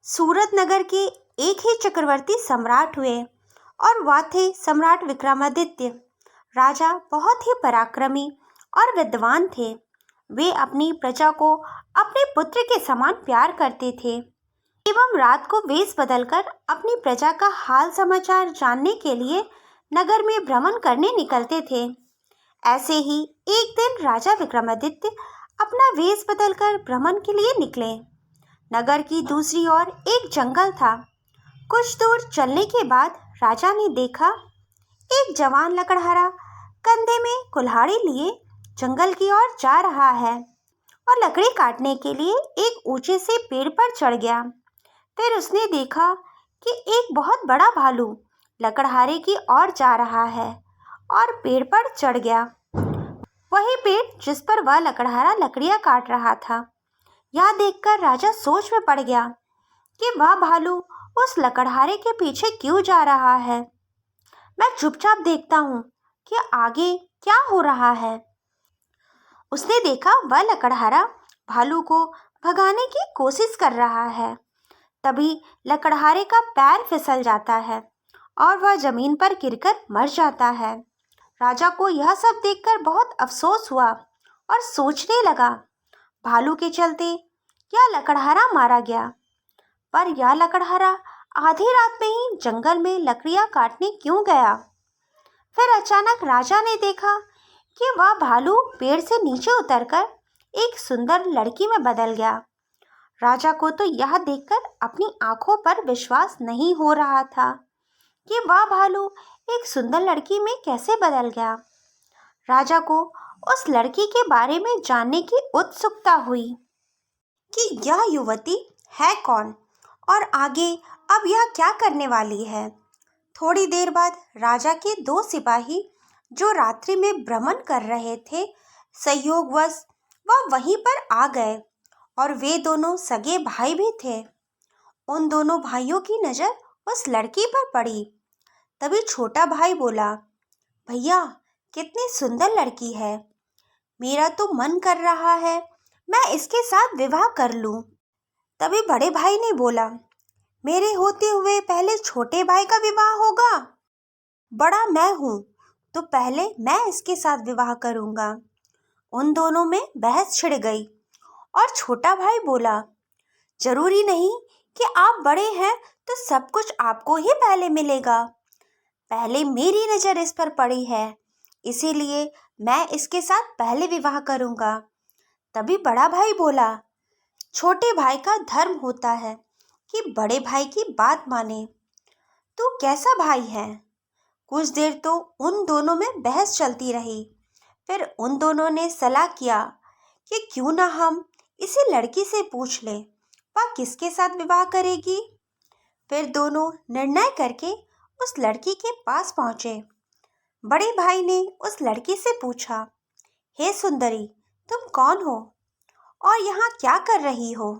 सूरत नगर के एक ही चक्रवर्ती सम्राट हुए और वह थे सम्राट विक्रमादित्य। राजा बहुत ही पराक्रमी और विद्वान थे। वे अपनी प्रजा को अपने पुत्र के समान प्यार करते थे एवं रात को वेश बदलकर अपनी प्रजा का हाल समाचार जानने के लिए नगर में भ्रमण करने निकलते थे। ऐसे ही एक दिन राजा विक्रमादित्य अपना वेश बदलकर भ्रमण के लिए निकले। नगर की दूसरी ओर एक जंगल था। कुछ दूर चलने के बाद राजा ने देखा एक जवान लकड़हारा कंधे में कुल्हाड़ी लिए जंगल की ओर जा रहा है और लकड़ी काटने के लिए एक ऊंचे से पेड़ पर चढ़ गया। फिर उसने देखा कि एक बहुत बड़ा भालू लकड़हारे की ओर जा रहा है और पेड़ पर चढ़ गया। वही पेड़ जिस पर वह लकड़हारा लकड़ियां काट रहा था। यह देखकर राजा सोच में पड़ गया कि वह भालू उस लकड़हारे के पीछे क्यों जा रहा है। मैं चुपचाप देखता हूँ कि आगे क्या हो रहा है। उसने देखा वह लकड़हारा भालू को भगाने की कोशिश कर रहा है। तभी लकड़हारे का पैर फिसल जाता है और वह जमीन पर गिरकर मर जाता है। राजा को यह सब देखकर बहुत अफसोस हुआ और सोचने लगा, भालू के चलते यह लकड़हारा मारा गया, पर यह लकड़हारा आधी रात में ही जंगल में लकड़ियां काटने क्यों गया। फिर अचानक राजा ने देखा कि वह भालू पेड़ से नीचे उतरकर एक सुंदर लड़की में बदल गया। राजा को तो यह देखकर अपनी आंखों पर विश्वास नहीं हो रहा था कि वह भालू एक सुंदर लड़की में कैसे बदल गया। राजा को उस लड़की के बारे में जानने की उत्सुकता हुई कि यह युवती है कौन और आगे अब यह क्या करने वाली है। थोड़ी देर बाद राजा के दो सिपाही जो रात्रि में भ्रमण कर रहे थे, संयोगवश वह वहीं पर आ गए और वे दोनों सगे भाई भी थे। उन दोनों भाइयों की नज़र उस लड़की पर पड़ी। तभी छोटा भाई बोला, भैया कितनी सुंदर लड़की है, मेरा तो मन कर रहा है मैं इसके साथ विवाह कर लूं। तभी बड़े भाई ने बोला, मेरे होते हुए पहले छोटे भाई का विवाह होगा, बड़ा मैं हूँ तो पहले मैं इसके साथ विवाह करूँगा। उन दोनों में बहस छिड़ गई और छोटा भाई बोला, जरूरी नहीं कि आप बड़े हैं तो सब कुछ आपको ही पहले मिलेगा, पहले मेरी नज़र इस पर पड़ी है, इसीलिए मैं इसके साथ पहले विवाह करूँगा। तभी बड़ा भाई बोला, छोटे भाई का धर्म होता है कि बड़े भाई की बात माने, तू कैसा भाई है। कुछ देर तो उन दोनों में बहस चलती रही। फिर उन दोनों ने सलाह किया कि क्यों ना हम इसी लड़की से पूछ लें वह किसके साथ विवाह करेगी। फिर दोनों निर्णय करके उस लड़की के पास पहुँचे। बड़े भाई ने उस लड़की से पूछा, हे सुंदरी, तुम कौन हो और यहाँ क्या कर रही हो।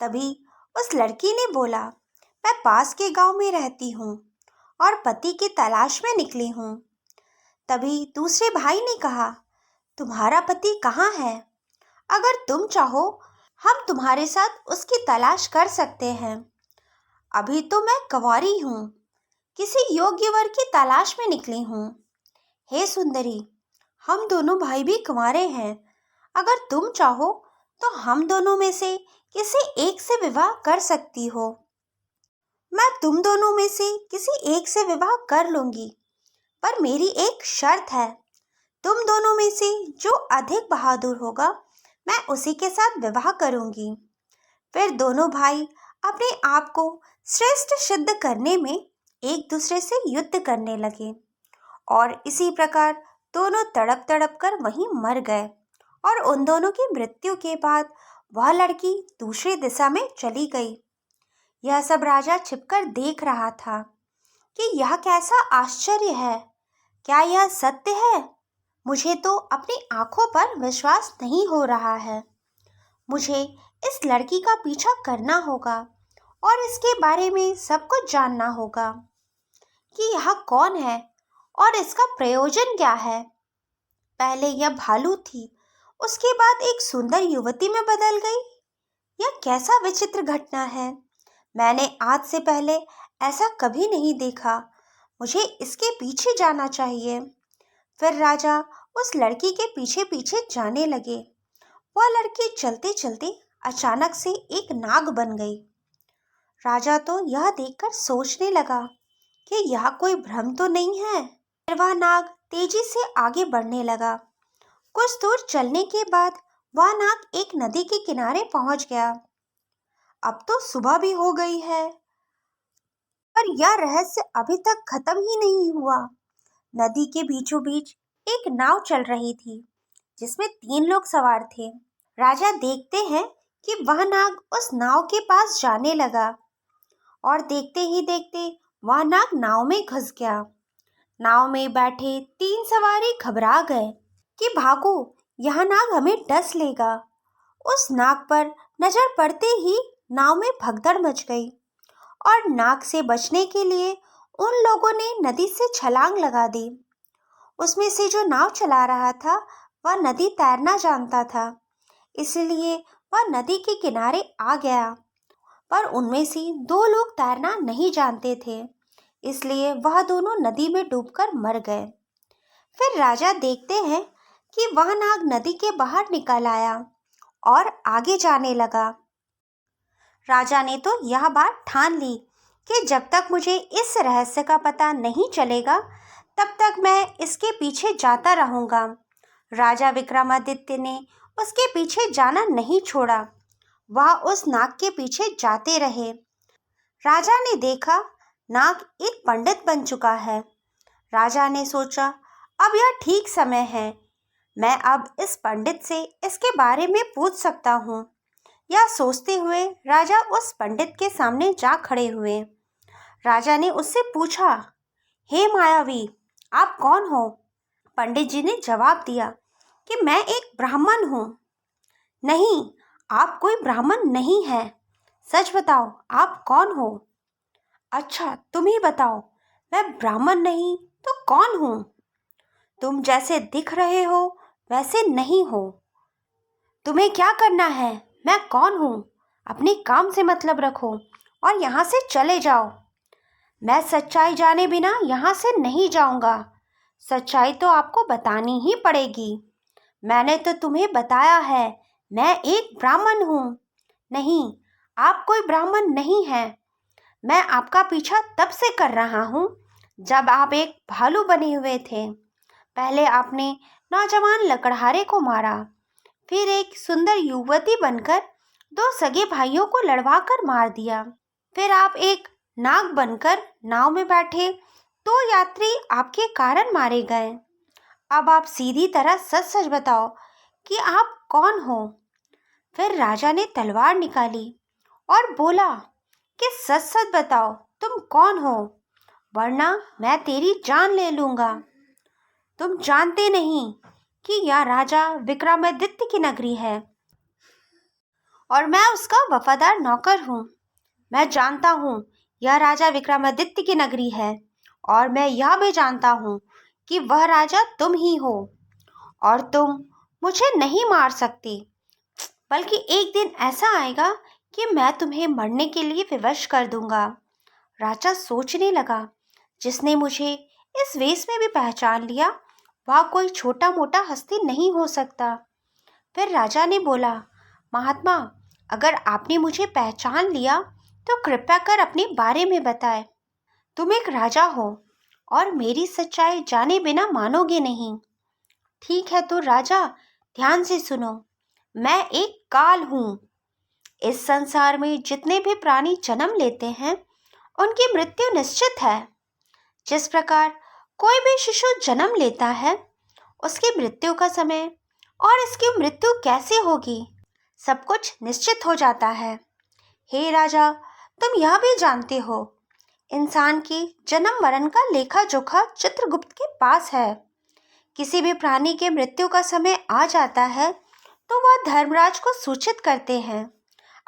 तभी उस लड़की ने बोला, मैं पास के गांव में रहती हूँ और पति की तलाश में निकली हूँ। तभी दूसरे भाई ने कहा, तुम्हारा पति कहाँ है, अगर तुम चाहो हम तुम्हारे साथ उसकी तलाश कर सकते हैं। अभी तो मैं कंवारी हूँ, किसी योग्य वर की तलाश में निकली हूँ। हे सुंदरी, हम दोनों भाई भी कुंवारे हैं, अगर तुम चाहो तो हम दोनों में से किसी एक से विवाह कर सकती हो। मैं तुम दोनों में से किसी एक से विवाह कर लूंगी, पर मेरी एक शर्त है, तुम दोनों में से जो अधिक बहादुर होगा मैं उसी के साथ विवाह करूंगी। फिर दोनों भाई अपने आप को श्रेष्ठ सिद्ध करने में एक दूसरे से युद्ध करने लगे और इसी प्रकार दोनों तड़प तड़प कर वहीं मर गए और उन दोनों की मृत्यु के बाद वह लड़की दूसरी दिशा में चली गई। यह सब राजा छिपकर देख रहा था कि यह कैसा आश्चर्य है, क्या यह सत्य है। मुझे तो अपनी आंखों पर विश्वास नहीं हो रहा है। मुझे इस लड़की का पीछा करना होगा और इसके बारे में सब कुछ जानना होगा कि यह कौन है और इसका प्रयोजन क्या है। पहले यह भालू थी, उसके बाद एक सुंदर युवती में बदल गई। यह कैसा विचित्र घटना है। मैंने आज से पहले ऐसा कभी नहीं देखा। मुझे इसके पीछे जाना चाहिए। फिर राजा उस लड़की के पीछे पीछे जाने लगे। वह लड़की चलते चलते अचानक से एक नाग बन गई। राजा तो यह देखकर सोचने लगा कि यह कोई भ्रम तो नहीं है। फिर वह नाग तेजी से आगे बढ़ने लगा। कुछ दूर चलने के बाद वह नाग एक नदी के किनारे पहुंच गया। अब तो सुबह भी हो गई है, पर यह रहस्य अभी तक खत्म ही नहीं हुआ। नदी के बीचों बीच एक नाव चल रही थी, जिसमें 3 लोग सवार थे। राजा देखते हैं कि वह नाग उस नाव के पास जाने लगा और देखते ही देखते वह नाग नाव में घुस गया। नाव में बैठे 3 सवारी घबरा गए कि भागो, यह नाग हमें डस लेगा। उस नाग पर नजर पड़ते ही नाव में भगदड़ मच गई और नाग से बचने के लिए उन लोगों ने नदी से छलांग लगा दी। उसमें से जो नाव चला रहा था वह नदी तैरना जानता था, इसलिए वह नदी के किनारे आ गया। पर उनमें से 2 लोग तैरना नहीं जानते थे, इसलिए वह दोनों नदी में डूबकर मर गए। फिर राजा देखते हैं कि वह नाग नदी के बाहर निकल आया और आगे जाने लगा। राजा ने तो यह बात ठान ली कि जब तक मुझे इस रहस्य का पता नहीं चलेगा तब तक मैं इसके पीछे जाता रहूंगा। राजा विक्रमादित्य ने उसके पीछे जाना नहीं छोड़ा। वह उस नाग के पीछे जाते रहे। राजा ने देखा नाग एक पंडित बन चुका है। राजा ने सोचा, अब यह ठीक समय है। मैं अब इस पंडित से इसके बारे में पूछ सकता हूँ। यह सोचते हुए राजा उस पंडित के सामने जा खड़े हुए। राजा ने उससे पूछा, हे मायावी, आप कौन हो? पंडित जी ने जवाब दिया कि मैं एक ब्राह्मण हूँ। नहीं, आप कोई ब्राह्मण नहीं हैं। सच बताओ, आप कौन हो? अच्छा, तुम ही बताओ, मैं ब्राह्मण नहीं तो कौन हूँ? तुम जैसे दिख रहे हो वैसे नहीं हो। तुम्हें क्या करना है? मैं कौन हूँ? अपने काम से मतलब रखो और यहाँ से चले जाओ। मैं सच्चाई जाने बिना यहाँ से नहीं जाऊँगा। सच्चाई तो आपको बतानी ही पड़ेगी। मैंने तो तुम्हें बताया है, मैं एक ब्राह्मण हूँ। नहीं, आप कोई ब्राह्मण नहीं हैं। मैं आपका पीछा तब से कर रहा हूँ जब आप एक भालू बने हुए थे। पहले आपने नौजवान लकड़हारे को मारा, फिर एक सुंदर युवती बनकर 2 सगे भाइयों को लड़वाकर मार दिया। फिर आप एक नाग बनकर नाव में बैठे 2 यात्री आपके कारण मारे गए। अब आप सीधी तरह सच सच बताओ कि आप कौन हो। फिर राजा ने तलवार निकाली और बोला कि सच सच बताओ तुम कौन हो, वरना मैं तेरी जान ले लूँगा। तुम जानते नहीं कि यह राजा विक्रमादित्य की नगरी है और मैं उसका वफादार नौकर हूँ। मैं जानता हूँ यह राजा विक्रमादित्य की नगरी है और मैं यह भी जानता हूँ कि वह राजा तुम ही हो और तुम मुझे नहीं मार सकती, बल्कि एक दिन ऐसा आएगा कि मैं तुम्हें मरने के लिए विवश कर दूंगा। राजा सोचने लगा, जिसने मुझे इस वेश में भी पहचान लिया वह कोई छोटा मोटा हस्ती नहीं हो सकता। फिर राजा ने बोला, महात्मा, अगर आपने मुझे पहचान लिया तो कृपया कर अपने बारे में बताएं। तुम एक राजा हो और मेरी सच्चाई जाने बिना मानोगे नहीं। ठीक है तो राजा, ध्यान से सुनो। मैं एक काल हूँ। इस संसार में जितने भी प्राणी जन्म लेते हैं उनकी मृत्यु निश्चित है। जिस प्रकार कोई भी शिशु जन्म लेता है, उसकी मृत्यु का समय और इसकी मृत्यु कैसे होगी सब कुछ निश्चित हो जाता है। हे राजा, तुम यह भी जानते हो इंसान के जन्म मरण का लेखा जोखा चित्रगुप्त के पास है। किसी भी प्राणी के मृत्यु का समय आ जाता है तो वह धर्मराज को सूचित करते हैं।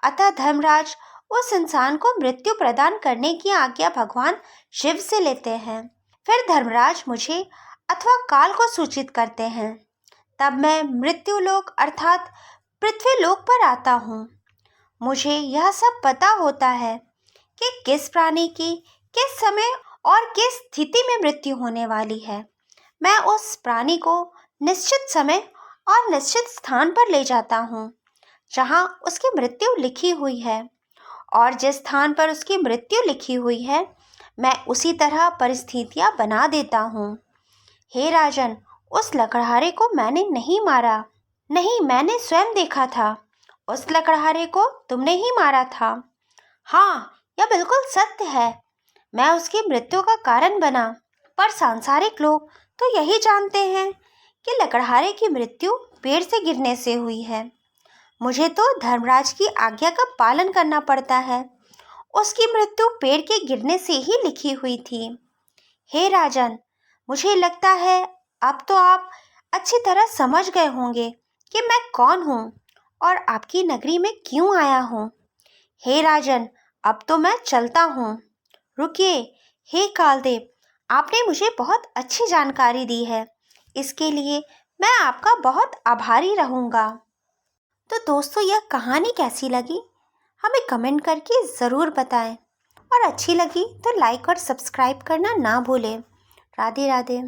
अतः धर्मराज उस इंसान को मृत्यु प्रदान करने की आज्ञा भगवान शिव से लेते हैं। फिर धर्मराज मुझे अथवा काल को सूचित करते हैं। तब मैं मृत्युलोक अर्थात पृथ्वी लोक पर आता हूँ। मुझे यह सब पता होता है कि किस प्राणी की किस समय और किस स्थिति में मृत्यु होने वाली है। मैं उस प्राणी को निश्चित समय और निश्चित स्थान पर ले जाता हूँ जहाँ उसकी मृत्यु लिखी हुई है, और जिस स्थान पर उसकी मृत्यु लिखी हुई है मैं उसी तरह परिस्थितियाँ बना देता हूँ। हे राजन, उस लकड़हारे को मैंने नहीं मारा। नहीं, मैंने स्वयं देखा था। उस लकड़हारे को तुमने ही मारा था। हाँ, यह बिल्कुल सत्य है। मैं उसकी मृत्यु का कारण बना। पर सांसारिक लोग तो यही जानते हैं कि लकड़हारे की मृत्यु पेड़ से गिरने से हुई है। मुझे तो धर्मराज की आज्ञा का पालन करना पड़ता है। उसकी मृत्यु पेड़ के गिरने से ही लिखी हुई थी। हे राजन, मुझे लगता है अब तो आप अच्छी तरह समझ गए होंगे कि मैं कौन हूँ और आपकी नगरी में क्यों आया हूँ। हे राजन, अब तो मैं चलता हूँ। रुकिए, हे कालदेव, आपने मुझे बहुत अच्छी जानकारी दी है। इसके लिए मैं आपका बहुत आभारी रहूँगा। तो दोस्तों, यह कहानी कैसी लगी हमें कमेंट करके ज़रूर बताएं, और अच्छी लगी तो लाइक और सब्सक्राइब करना ना भूलें। राधे राधे।